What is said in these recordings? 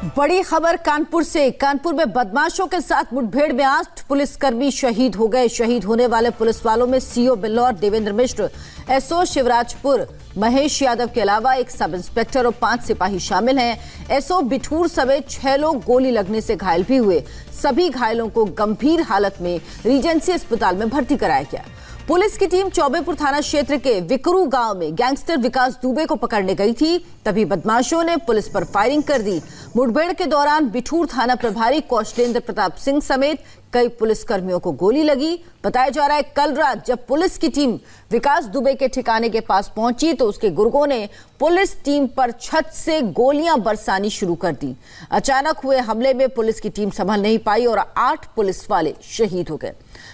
बड़ी खबर कानपुर से। कानपुर में बदमाशों के साथ मुठभेड़ में 8 पुलिसकर्मी शहीद हो गए। शहीद होने वाले पुलिस वालों में सीओ बिल्लौर देवेंद्र मिश्र, एसओ शिवराजपुर महेश यादव के अलावा एक सब इंस्पेक्टर और 5 सिपाही शामिल हैं। एसओ बिठूर समेत 6 लोग गोली लगने से घायल भी हुए। सभी घायलों को गंभीर हालत में रीजेंसी अस्पताल में भर्ती कराया गया। पुलिस की टीम चौबेपुर थाना क्षेत्र के विकरू गांव में गैंगस्टर विकास दुबे को पकड़ने गई थी, तभी बदमाशों ने पुलिस पर फायरिंग कर दी। मुठभेड़ के दौरान बिठूर थाना प्रभारी कौशलेंद्र प्रताप सिंह समेत कई पुलिसकर्मियों को गोली लगी। बताया जा रहा है कल रात जब पुलिस की टीम विकास दुबे के ठिकाने के पास पहुंची तो उसके गुर्गों ने पुलिस टीम पर छत से गोलियां बरसानी शुरू कर दी। अचानक हुए हमले में पुलिस की टीम संभल नहीं पाई और 8 पुलिस वाले शहीद हो गए।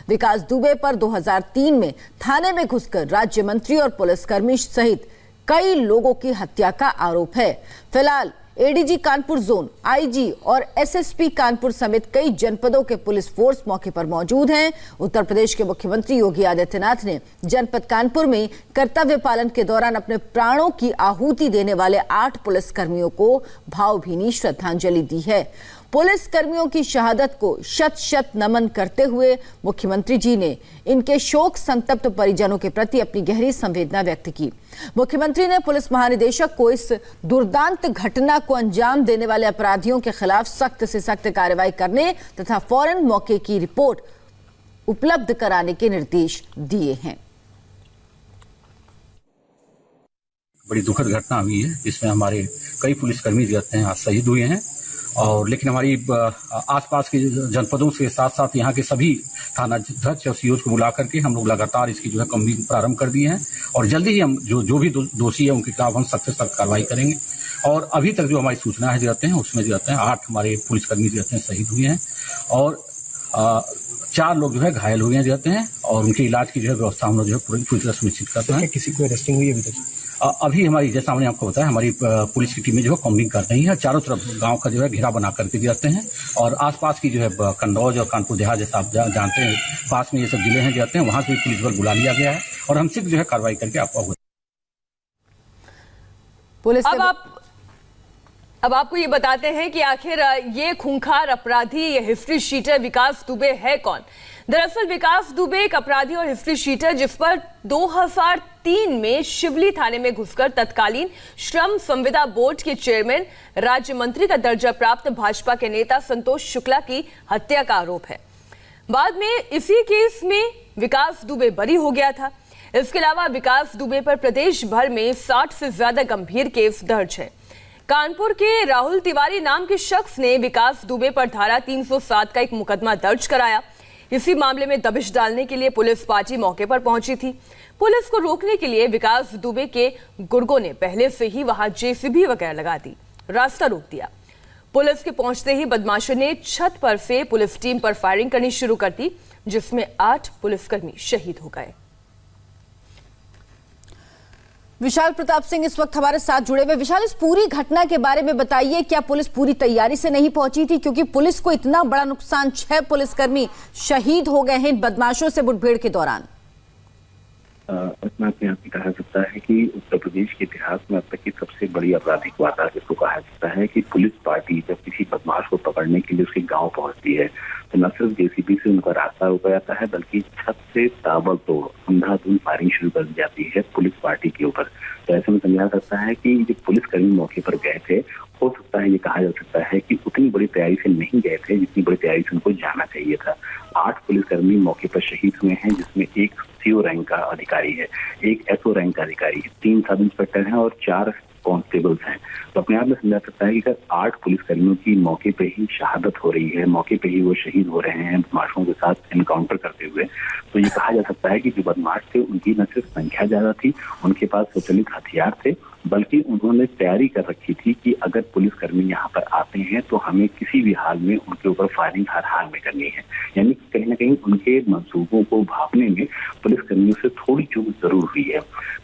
विकास दुबे पर 2003 में थाने में घुसकर राज्य मंत्री और पुलिसकर्मी सहित कई लोगों की हत्या का आरोप है। फिलहाल एडीजी कानपुर जोन, आईजी और एसएसपी कानपुर समेत कई जनपदों के पुलिस फोर्स मौके पर मौजूद हैं। उत्तर प्रदेश के मुख्यमंत्री योगी आदित्यनाथ ने जनपद कानपुर में कर्तव्य पालन के दौरान अपने प्राणों की आहुति देने वाले 8 पुलिसकर्मियों को भावभीनी श्रद्धांजलि दी है। पुलिस कर्मियों की शहादत को शत शत नमन करते हुए मुख्यमंत्री जी ने इनके शोक संतप्त परिजनों के प्रति अपनी गहरी संवेदना व्यक्त की। मुख्यमंत्री ने पुलिस महानिदेशक को इस दुर्दांत घटना को अंजाम देने वाले अपराधियों के खिलाफ सख्त से सख्त कार्रवाई करने तथा फौरन मौके की रिपोर्ट उपलब्ध कराने के निर्देश दिए हैं। बड़ी दुखद घटना हुई है जिसमें हमारे कई पुलिसकर्मी जो हैं आज शहीद हुए हैं और लेकिन हमारी आसपास के जनपदों के साथ साथ यहाँ के सभी थाना अध्यक्ष और सीओ को बुला करके हम लोग लगातार इसकी जो है कमिंग प्रारंभ कर दिए हैं और जल्दी ही हम जो भी दोषी है उनके खिलाफ हम सख्त से सख्त कार्रवाई करेंगे। और अभी तक जो हमारी सूचना है जाते हैं उसमें जाते हैं 8 हमारे पुलिसकर्मी जाते हैं शहीद हुए हैं और 4 लोग जो है घायल हुए हैं जाते हैं और उनके इलाज की जो है व्यवस्था हम लोग जो है पूरी तरह सुनिश्चित करते हैं। किसी को अरेस्टिंग हुई अभी तक? अभी हमारी जैसा हमने आपको बताया हमारी पुलिस की टीमें जो है कॉम्बिंग कर रही है, चारों तरफ गांव का जो है घेरा बना करके जाते हैं और आसपास की जो है कन्नौज और कानपुर देहात जैसा आप जानते हैं पास में ये सब जिले हैं जाते हैं, वहां से पुलिस बल बुला लिया गया है और हम सिर्फ जो है कार्रवाई करके आपको पुलिस अब आपको ये बताते हैं कि आखिर ये खूंखार अपराधी, ये हिस्ट्री शीटर विकास दुबे है कौन। दरअसल विकास दुबे एक अपराधी और हिस्ट्री शीटर जिस पर 2003 में शिवली थाने में घुसकर तत्कालीन श्रम संविदा बोर्ड के चेयरमैन, राज्य मंत्री का दर्जा प्राप्त भाजपा के नेता संतोष शुक्ला की हत्या का आरोप है। बाद में इसी केस में विकास दुबे बरी हो गया था। इसके अलावा विकास दुबे पर प्रदेश भर में 60 से ज्यादा गंभीर केस दर्ज है। कानपुर के राहुल तिवारी नाम के शख्स ने विकास दुबे पर धारा 307 का एक मुकदमा दर्ज कराया। इसी मामले में दबिश डालने के लिए पुलिस पार्टी मौके पर पहुंची थी। पुलिस को रोकने के लिए विकास दुबे के गुर्गों ने पहले से ही वहां जेसीबी वगैरह लगा दी, रास्ता रोक दिया। पुलिस के पहुंचते ही बदमाशों ने छत पर से पुलिस टीम पर फायरिंग करनी शुरू कर दी, जिसमें 8 पुलिसकर्मी शहीद हो गए। विशाल प्रताप सिंह इस वक्त हमारे साथ जुड़े हुए। विशाल, इस पूरी घटना के बारे में बताइए, क्या पुलिस पूरी तैयारी से नहीं पहुंची थी? क्योंकि पुलिस को इतना बड़ा नुकसान, 6 पुलिसकर्मी शहीद हो गए हैं इन बदमाशों से मुठभेड़ के दौरान। अपने यहाँ कहा सकता है कि उत्तर प्रदेश के इतिहास में अब तक की सबसे बड़ी आपराधिक वारदात जिसको कहा जाता है कि पुलिस पार्टी जब किसी बदमाश को पकड़ने के लिए उसके गांव पहुंचती है तो न सिर्फ जेसीबी से उनका रास्ता रोका जाता है बल्कि छत से ताबड़तोड़ अंधाधुंध फायरिंग शुरू कर दी जाती है पुलिस पार्टी के ऊपर। तो ऐसे में समझा सकता है कि जो पुलिसकर्मी मौके पर गए थे, हो सकता है ये कहा जा सकता है कि उतनी बड़ी तैयारी से नहीं गए थे जितनी बड़ी तैयारी से उनको जाना चाहिए था। 8 पुलिसकर्मी मौके पर शहीद हुए हैं, जिसमें एक सीओ रैंक का अधिकारी है, एक एसओ रैंक का अधिकारी है, 3 सब इंस्पेक्टर हैं और 4 कांस्टेबल्स हैं। तो अपने आप में समझा सकता है कि अगर 8 पुलिसकर्मियों की मौके पे ही शहादत हो रही है, मौके पे ही वो शहीद हो रहे हैं बदमाशों के साथ एनकाउंटर करते हुए, तो ये कहा जा सकता है कि जो बदमाश थे उनकी न सिर्फ संख्या ज्यादा थी, उनके पास स्वचालित हथियार थे, बल्कि उन्होंने तैयारी कर रखी थी कि अगर पुलिसकर्मी यहाँ पर आते हैं तो हमें किसी भी हाल में उनके ऊपर फायरिंग हर हाल में करनी है। यानी कहीं ना कहीं उनके मंसूबों को भापने में पुलिसकर्मियों से थोड़ी चूक जरूर हुई है।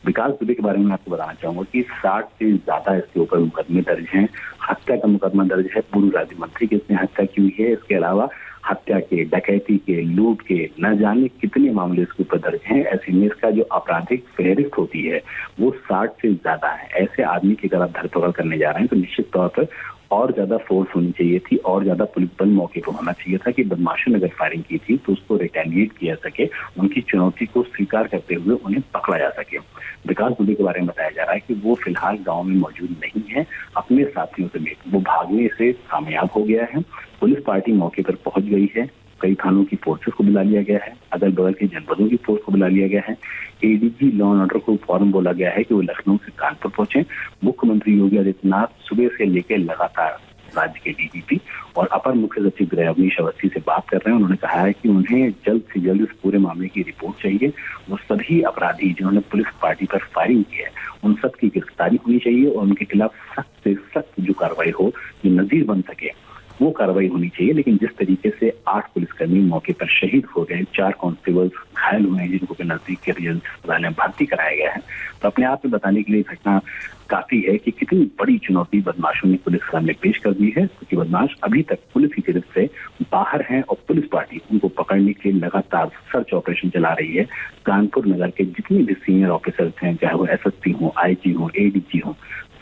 विकास दुबे के बारे में आपको बताना चाहूंगा कि 60 से ज्यादा इसके ऊपर मुकदमे दर्ज हैं। हत्या का मुकदमा दर्ज है, पूर्व राज्य मंत्री की इसने हत्या की हुई है। इसके अलावा हत्या के, डकैती के, लूट के, न जाने कितने मामले इसके ऊपर दर्ज हैं। ऐसे में इसका जो आपराधिक फहरिस्त होती है वो 60 से ज्यादा है। ऐसे आदमी की अगर आप धरपकड़ करने जा रहे हैं तो निश्चित तौर पर और ज्यादा फोर्स होनी चाहिए थी, और ज्यादा पुलिस बल मौके पर होना चाहिए था कि बदमाशों ने अगर फायरिंग की थी तो उसको रिटेलिएट किया सके, उनकी चुनौती को स्वीकार करते हुए उन्हें पकड़ा जा सके। विकास दुबे के बारे में बताया जा रहा है कि वो फिलहाल गांव में मौजूद नहीं है, अपने साथियों समेत वो भागने से कामयाब हो गया है। पुलिस पार्टी मौके पर पहुंच गई है, कई थानों की फोर्सेस को बुला लिया गया है, अगल बगल के जनपदों की फोर्स को बुला लिया गया है। एडीजी लॉ एंड ऑर्डर को फौरन बोला गया है कि वो लखनऊ से कानपुर पहुंचे। मुख्यमंत्री योगी आदित्यनाथ सुबह से लेकर लगातार राज्य के डीजीपी और अपर मुख्य सचिव गृह अवनीश अवस्थी से बात कर रहे हैं। उन्होंने कहा है कि उन्हें जल्द से जल्द इस पूरे मामले की रिपोर्ट चाहिए। वो सभी अपराधी जिन्होंने पुलिस पार्टी पर फायरिंग की है उन सब की गिरफ्तारी होनी चाहिए और उनके खिलाफ सख्त से सख्त जो कार्रवाई हो, जो नजीर बन सके, वो कार्रवाई होनी चाहिए। लेकिन जिस तरीके से 8 पुलिसकर्मी मौके पर शहीद हो गए, 4 कांस्टेबल्स घायल हुए हैं जिनको के नजदीक के रीजनल अस्पताल में भर्ती कराया गया है, तो अपने आप में बताने के लिए घटना काफी है कि कितनी बड़ी चुनौती बदमाशों ने पुलिस के सामने पेश कर दी है, क्योंकि बदमाश अभी तक पुलिस की गिरफ्त से बाहर हैं और पुलिस पार्टी उनको पकड़ने के लिए लगातार सर्च ऑपरेशन चला रही है। कानपुर नगर के जितने भी सीनियर ऑफिसर्स हैं, चाहे वो एसएसपी हो, आईजी हो, एडीजी हो,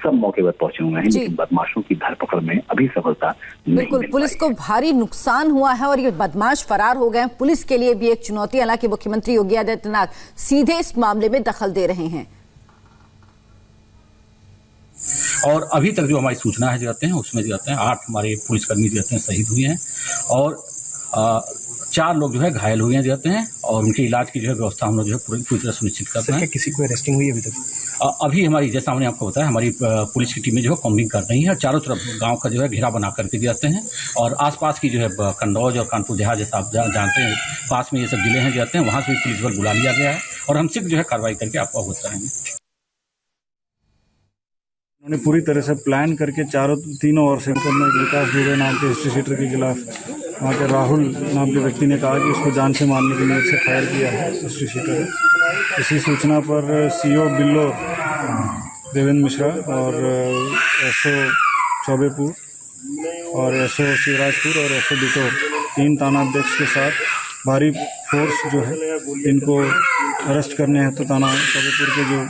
सब मौके पर पहुंचे हुए हैं, लेकिन बदमाशों की धरपकड़ में अभी सफलता नहीं बिल्कुल मिल पुलिस को भारी नुकसान हुआ है और ये बदमाश फरार हो गए। पुलिस के लिए भी एक चुनौती, हालांकि मुख्यमंत्री योगी आदित्यनाथ सीधे इस मामले में दखल दे रहे हैं। और अभी तक जो हमारी सूचना है जाते हैं उसमें जाते हैं 8 हमारे पुलिसकर्मी जाते हैं शहीद हुए हैं और 4 लोग जो है घायल हुए हैं जाते हैं और उनके इलाज की जो है व्यवस्था हम लोग जो है पूरी तरह सुनिश्चित करते हैं। किसी को अरेस्टिंग हुई अभी तक? अभी हमारी, जैसा हमने आपको बताया, हमारी पुलिस की टीमें जो है कॉम्बिंग कर रही हैं, चारों तरफ गांव का जो है घेरा बना करके जाते हैं और आसपास की जो है कन्नौज और कानपुर देहात, जैसा आप जानते हैं, पास में ये सब जिले हैं जाते हैं, वहाँ से भी पुलिस बल बुला लिया गया है और हम शीघ्र जो है कार्रवाई करके आपको अवगत कराएंगे। उन्होंने पूरी तरह से प्लान करके तीनों ओर से विकास दुबे नाम के हिस्ट्री शीटर के खिलाफ वहाँ के राहुल नाम के व्यक्ति ने कहा कि उसको जान से मारने की नीयत से फायर किया है हिस्ट्री शीटर ने। इसी सूचना पर सीओ बिल्लोर देवेंद्र मिश्रा और एसओ चौबेपुर और एसओ शिवराजपुर और एसओ बिटोर 3 थानाध्यक्ष के साथ भारी फोर्स जो है इनको अरेस्ट करने हैं तो थाना चौबेपुर के जो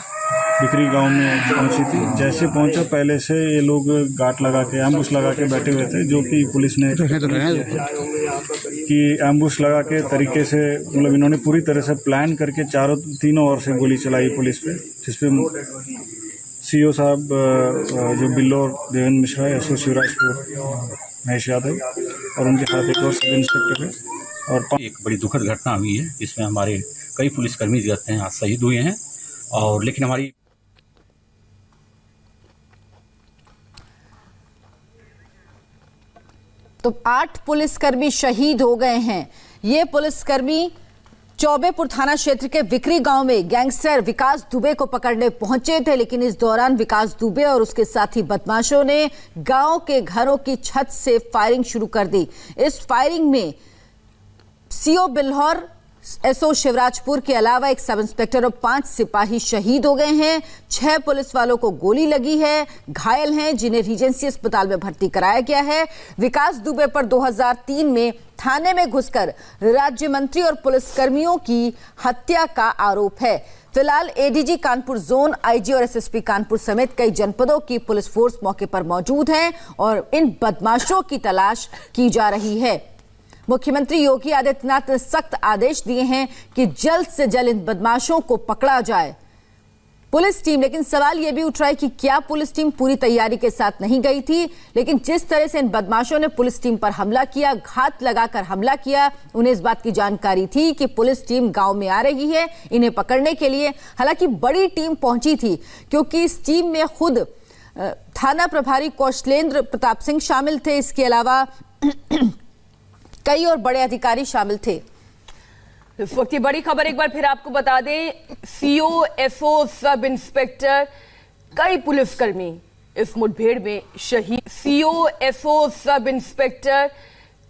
बिक्री गांव में पहुंची थी। जैसे पहुंचा, पहले से ये लोग गाट लगा के एम्बुश लगा के बैठे हुए थे, जो कि पुलिस ने कि एम्बुश लगा के तरीके से, मतलब इन्होंने पूरी तरह से प्लान करके तीनों ओर से गोली चलाई पुलिस पे, जिसपे सीओ साहब जो बिल्लोर देवेंद्र मिश्रा, एसओ शिवराजपुर महेश यादव और उनके साथ एक और सब इंस्पेक्टर है। और एक बड़ी दुखद घटना हुई है जिसमें हमारे कई पुलिसकर्मी जाते हैं आज शहीद हुए हैं और लेकिन हमारी तो 8 पुलिसकर्मी शहीद हो गए हैं। ये पुलिसकर्मी चौबेपुर थाना क्षेत्र के विक्री गांव में गैंगस्टर विकास दुबे को पकड़ने पहुंचे थे, लेकिन इस दौरान विकास दुबे और उसके साथी बदमाशों ने गांव के घरों की छत से फायरिंग शुरू कर दी। इस फायरिंग में सीओ बिल्हौर, एसओ शिवराजपुर के अलावा एक सब इंस्पेक्टर और 5 सिपाही शहीद हो गए हैं। 6 पुलिस वालों को गोली लगी है, घायल हैं, जिन्हें रीजेंसी अस्पताल में भर्ती कराया गया है। विकास दुबे पर 2003 में थाने में घुसकर राज्य मंत्री और पुलिसकर्मियों की हत्या का आरोप है। फिलहाल एडीजी कानपुर जोन, आईजी और एसएसपी कानपुर समेत कई जनपदों की पुलिस फोर्स मौके पर मौजूद है और इन बदमाशों की तलाश की जा रही है। मुख्यमंत्री योगी आदित्यनाथ ने सख्त आदेश दिए हैं कि जल्द से जल्द इन बदमाशों को पकड़ा जाए। पुलिस टीम, लेकिन सवाल यह भी उठ रहा है कि क्या पुलिस टीम पूरी तैयारी के साथ नहीं गई थी? लेकिन जिस तरह से इन बदमाशों ने पुलिस टीम पर हमला किया, घात लगाकर हमला किया, उन्हें इस बात की जानकारी थी कि पुलिस टीम गांव में आ रही है इन्हें पकड़ने के लिए। हालांकि बड़ी टीम पहुंची थी क्योंकि इस टीम में खुद थाना प्रभारी कौशलेंद्र प्रताप सिंह शामिल थे, इसके अलावा कई और बड़े अधिकारी शामिल थे। इस वक्त की बड़ी खबर एक बार फिर आपको बता दें, सीओ, एसओ, सब इंस्पेक्टर, कई पुलिसकर्मी इस मुठभेड़ में शहीद। सीओ, एसओ, सब इंस्पेक्टर,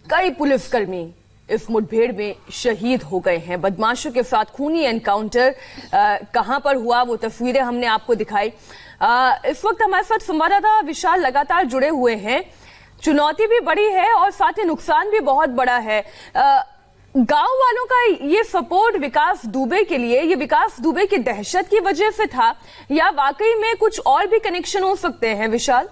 कई पुलिसकर्मी इस मुठभेड़ में शहीद हो गए हैं। बदमाशों के साथ खूनी एनकाउंटर कहां पर हुआ, वो तस्वीरें हमने आपको दिखाई। इस वक्त हमारे साथ संवाददाता विशाल लगातार जुड़े हुए हैं। चुनौती भी बड़ी है और साथ ही नुकसान भी बहुत बड़ा है। गांव वालों का ये सपोर्ट विकास दुबे के लिए, ये विकास दुबे की दहशत की वजह से था या वाकई में कुछ और भी कनेक्शन हो सकते हैं? विशाल,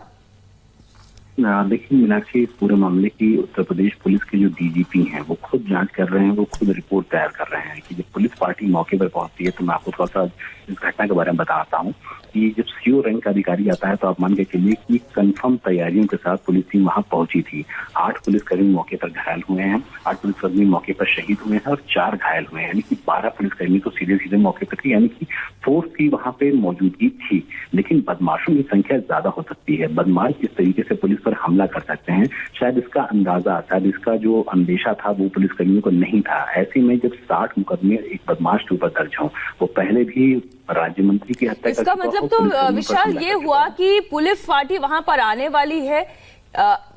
देखिए मीनाक्षी, इस पूरे मामले की उत्तर प्रदेश पुलिस के जो डीजीपी हैं वो खुद जांच कर रहे हैं, वो खुद रिपोर्ट तैयार कर रहे हैं कि जब पुलिस पार्टी मौके पर पहुंचती है, तो मैं आपको थोड़ा सा इस घटना के बारे में बताता हूं कि जब सीओ रैंक का अधिकारी आता है तो आप मान के चलिए कि कंफर्म तैयारियों के साथ पुलिस टीम वहां पहुंची थी। 8 पुलिसकर्मी मौके पर घायल हुए हैं, 8 पुलिसकर्मी मौके पर शहीद हुए हैं और 4 घायल हुए हैं, यानी कि 12 पुलिसकर्मी तो सीधे सीधे मौके पर थे, यानी कि फोर्स की वहां पे मौजूदगी थी। लेकिन बदमाशों की संख्या ज्यादा हो सकती है। बदमाश इस तरीके से पुलिस पर हमला कर सकते हैं, शायद इसका अंदाजा, शायद इसका जो अंदेशा था वो पुलिसकर्मियों को नहीं था। ऐसे में जब 60 मुकदमे एक बदमाश के ऊपर दर्ज हों, वो पहले भी राज्य मंत्री की हत्या, इसका मतलब तो विशाल ये हुआ कि पुलिस पार्टी वहां पर आने वाली है,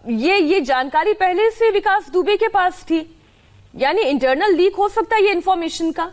ये जानकारी पहले से विकास दुबे के पास थी, यानी इंटरनल लीक हो सकता है ये इन्फॉर्मेशन का।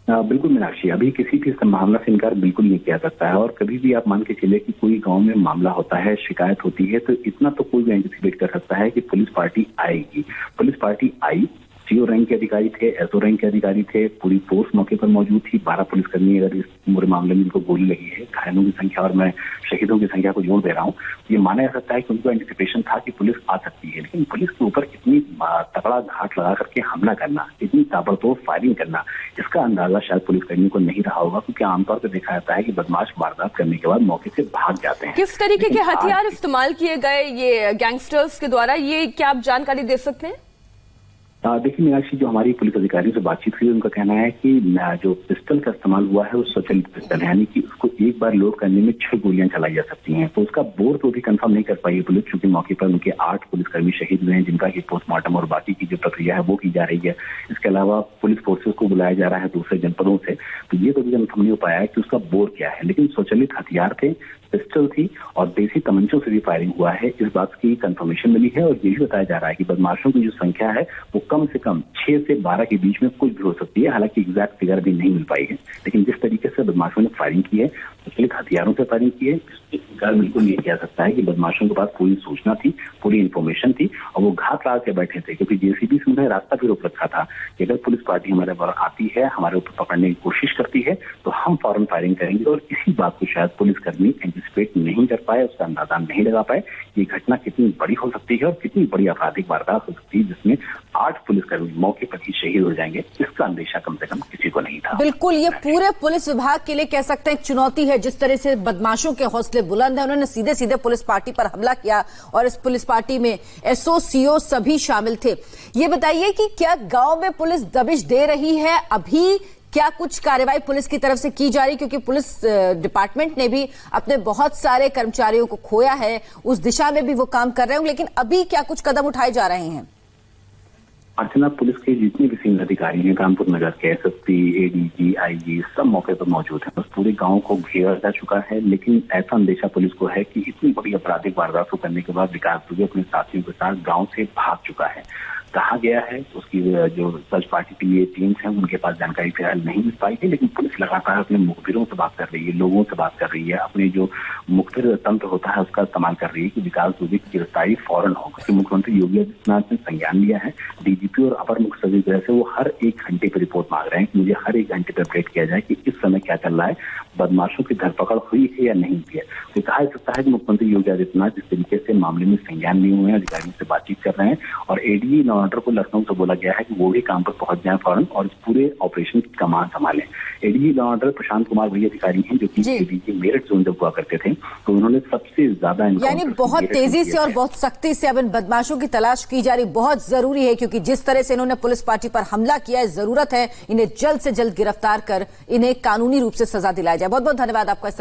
बिल्कुल मीनाक्षी, अभी किसी भी संभावना से इनकार बिल्कुल नहीं किया सकता है। और कभी भी आप मान के चले कि कोई गांव में मामला होता है, शिकायत होती है, तो इतना तो कोई भी एंटिसिपेट कर सकता है कि पुलिस पार्टी आएगी। पुलिस पार्टी आई, सीओ रैंक के अधिकारी थे, एसओ रैंक के अधिकारी थे, पूरी फोर्स मौके पर मौजूद थी। 12 पुलिसकर्मी, अगर इस पूरे मामले में इनको गोली लगी है, घायलों की संख्या और मैं शहीदों की संख्या को जोड़ दे रहा हूँ, ये माना जा सकता है कि उनको एंटिसिपेशन था कि पुलिस आ सकती है। लेकिन पुलिस के ऊपर इतनी तगड़ा घाट लगा करके हमला करना, इतनी ताबड़तोड़ फायरिंग करना, इसका अंदाजा शायद पुलिसकर्मियों को नहीं रहा होगा, क्योंकि आमतौर पर देखा जाता है कि बदमाश वारदात करने के बाद मौके से भाग जाते हैं। किस तरीके के हथियार इस्तेमाल किए गए ये गैंगस्टर्स के द्वारा, ये क्या आप जानकारी दे सकते हैं? देखिए मीनाक्षी, जो हमारी पुलिस अधिकारियों से बातचीत हुई, उनका कहना है कि जो पिस्टल का इस्तेमाल हुआ है वो स्वचालित पिस्टल है, यानी कि उसको एक बार लोड करने में 6 गोलियां चलाई जा सकती हैं। तो उसका बोर तो भी कंफर्म नहीं कर पाई है पुलिस, क्योंकि मौके पर उनके 8 पुलिसकर्मी शहीद हुए हैं, जिनका कि पोस्टमार्टम और बाकी की जो प्रक्रिया है वो की जा रही है। इसके अलावा पुलिस फोर्सेज को बुलाया जा रहा है दूसरे जनपदों से, तो ये तो भी कंफर्म नहीं हो पाया है कि उसका बोर क्या है। लेकिन स्वचालित हथियार थे, पिस्टल थी और देसी तमंचों से भी फायरिंग हुआ है, इस बात की कंफर्मेशन मिली है। और ये भी बताया जा रहा है कि बदमाशों की जो संख्या है वो कम से कम 6 से 12 के बीच में कुछ भी हो सकती है। हालांकि एग्जैक्ट फिगर भी नहीं मिल पाई है, लेकिन जिस तरीके से बदमाशों ने फायरिंग की है, स्वचालित हथियारों से फायरिंग की है, इनकार बिल्कुल नहीं किया सकता है कि बदमाशों के पास पूरी सूचना थी, पूरी इन्फॉर्मेशन थी और वो घात लगा के बैठे थे, क्योंकि जेसीबी से उन्हें रास्ता भी रोक रखा था कि अगर पुलिस पार्टी हमारे पर आती है, हमारे ऊपर पकड़ने की कोशिश करती है, तो हम फौरन फायरिंग करेंगे। और इसी बात को शायद पुलिसकर्मी एंटिसिपेट नहीं कर पाए, उसका अंदाजा नहीं लगा पाए ये घटना कितनी बड़ी हो सकती है और कितनी बड़ी आपराधिक वारदात हो सकती है, जिसमें 8 पुलिसकर्मी मौके पर ही शहीद हो जाएंगे। इसका अंदेशा कम से कम किसी को नहीं था। बिल्कुल, ये पूरे पुलिस विभाग के लिए कह सकते हैं एक चुनौती है। जिस तरह से बदमाशों के हौसले बुलंद है, उन्होंने सीधे सीधे पुलिस पार्टी पर हमला किया और इस पुलिस पार्टी में एसओ, सीओ सभी शामिल थे। ये बताइए कि क्या गांव में पुलिस दबिश दे रही है? अभी क्या कुछ कार्रवाई पुलिस की तरफ से की जा रही, क्योंकि पुलिस डिपार्टमेंट ने भी अपने बहुत सारे कर्मचारियों को खोया है, उस दिशा में भी वो काम कर रहे होंगे, लेकिन अभी क्या कुछ कदम उठाए जा रहे हैं? अर्चना, पुलिस के जितने भी सीनियर अधिकारी हैं, कानपुर नगर के एसएसपी, एडीजी, आईजी, सब मौके पर मौजूद हैं। बस पूरे गांव को घेरा जा चुका है, लेकिन ऐसा अंदेशा पुलिस को है कि इतनी बड़ी आपराधिक वारदात को करने के बाद विकास दुबे अपने साथियों के साथ गांव से भाग चुका है। कहा गया है उसकी जो सर्च पार्टी की ये टीम्स हैं, उनके पास जानकारी फिलहाल नहीं मिल पाई है, लेकिन पुलिस लगातार अपने मुखबिरों से बात कर रही है, लोगों से बात कर रही है, अपने जो मुखबिर तंत्र होता है उसका इस्तेमाल कर रही है कि विकास दुबे की गिरफ्तारी फौरन हो। क्योंकि मुख्यमंत्री योगी आदित्यनाथ ने संज्ञान लिया है, डीजीपी और अपर मुख्य सचिव जैसे वो हर 1 घंटे पर रिपोर्ट मांग रहे हैं कि मुझे हर 1 घंटे पर अपडेट किया जाए कि इस समय क्या चल रहा है, बदमाशों की धरपकड़ हुई है या नहीं हुई है। तो कहा जा सकता है कि मुख्यमंत्री योगी आदित्यनाथ जिस तरीके से मामले में संज्ञान लिए हुए हैं, अधिकारियों से बातचीत कर रहे हैं और एडीजी लॉ ऑर्डर को लखनऊ से बोला गया है कि वो भी काम पर पहुंच जाए फौरन और इस पूरे ऑपरेशन की कमान संभालें। ADG law order Prashant Kumar वही अधिकारी हैं जो कि एडीजी मेरठ जोन जब हुआ करते थे, तो उन्होंने सबसे ज्यादा, यानी बहुत तेजी से और बहुत सख्ती से अब इन बदमाशों की तलाश की जा रही, बहुत जरूरी है, क्योंकि जिस तरह से इन्होंने पुलिस पार्टी पर हमला किया है, जरूरत है इन्हें जल्द से जल्द गिरफ्तार कर इन्हें कानूनी रूप से सजा दिलाई जाए। बहुत बहुत धन्यवाद आपका।